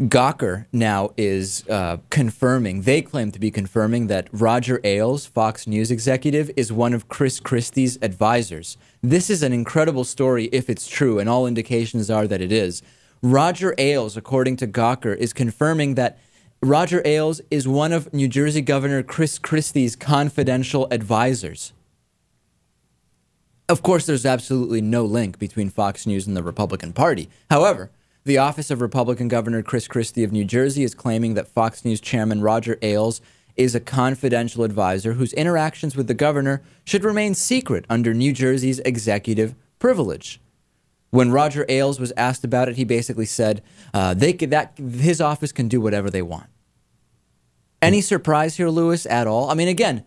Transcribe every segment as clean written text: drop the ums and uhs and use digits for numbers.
Gawker now is confirming, they claim to be confirming, that Roger Ailes, Fox News executive, is one of Chris Christie's advisors. This is an incredible story if it's true, and all indications are that it is. Roger Ailes, according to Gawker, is confirming that Roger Ailes is one of New Jersey Governor Chris Christie's confidential advisors. Of course, there's absolutely no link between Fox News and the Republican Party. However, the office of Republican Governor Chris Christie of New Jersey is claiming that Fox News chairman Roger Ailes is a confidential advisor whose interactions with the governor should remain secret under New Jersey's executive privilege. When Roger Ailes was asked about it, he basically said his office can do whatever they want. Any surprise here, Lewis, at all? I mean, again,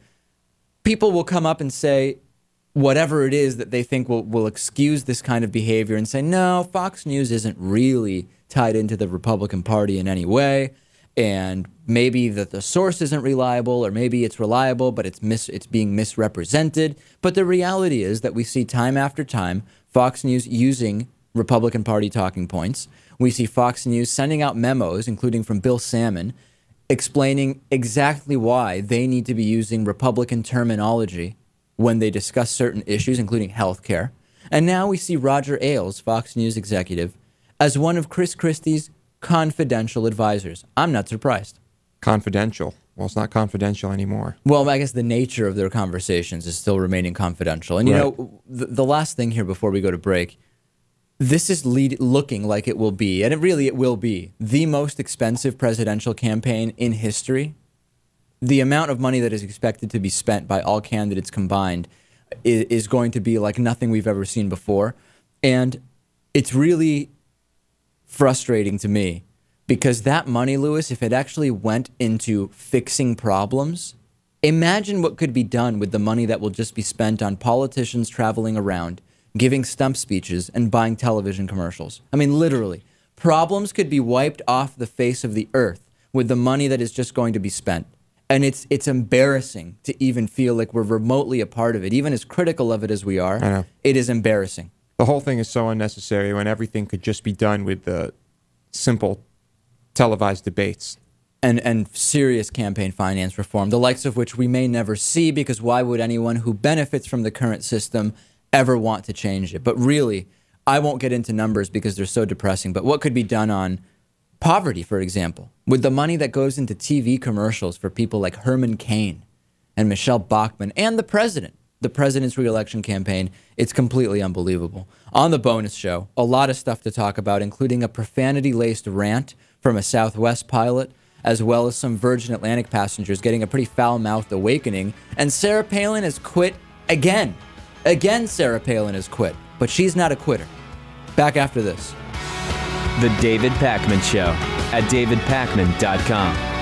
people will come up and say whatever it is that they think will excuse this kind of behavior and say, no, Fox News isn't really tied into the Republican Party in any way, and maybe that the source isn't reliable, or maybe it's reliable, but it's being misrepresented. But the reality is that we see time after time Fox News using Republican Party talking points. We see Fox News sending out memos, including from Bill Salmon, explaining exactly why they need to be using Republican terminology when they discuss certain issues, including health care. And now we see Roger Ailes, Fox News executive, as one of Chris Christie's confidential advisors. I'm not surprised. Confidential. Well, it's not confidential anymore. Well, I guess the nature of their conversations is still remaining confidential. And, you know, the last thing here before we go to break, this is looking like it will be, and it will be, the most expensive presidential campaign in history. The amount of money that is expected to be spent by all candidates combined is going to be like nothing we've ever seen before. And it's really frustrating to me because that money, Lewis, if it actually went into fixing problems, imagine what could be done with the money that will just be spent on politicians traveling around, giving stump speeches and buying television commercials. I mean, literally, problems could be wiped off the face of the earth with the money that is just going to be spent. And it's embarrassing to even feel like we're remotely a part of it. Even as critical of it as we are, it is embarrassing. The whole thing is so unnecessary when everything could just be done with the simple televised debates. And serious campaign finance reform, the likes of which we may never see, because why would anyone who benefits from the current system ever want to change it? But really, I won't get into numbers because they're so depressing, but what could be done on poverty, for example, with the money that goes into TV commercials for people like Herman Cain and Michelle Bachmann and the president's re-election campaign. It's completely unbelievable. On the bonus show, a lot of stuff to talk about, including a profanity-laced rant from a Southwest pilot, as well as some Virgin Atlantic passengers getting a pretty foul-mouthed awakening. And Sarah Palin has quit again. Again, Sarah Palin has quit, but she's not a quitter. Back after this. The David Pakman Show at davidpakman.com.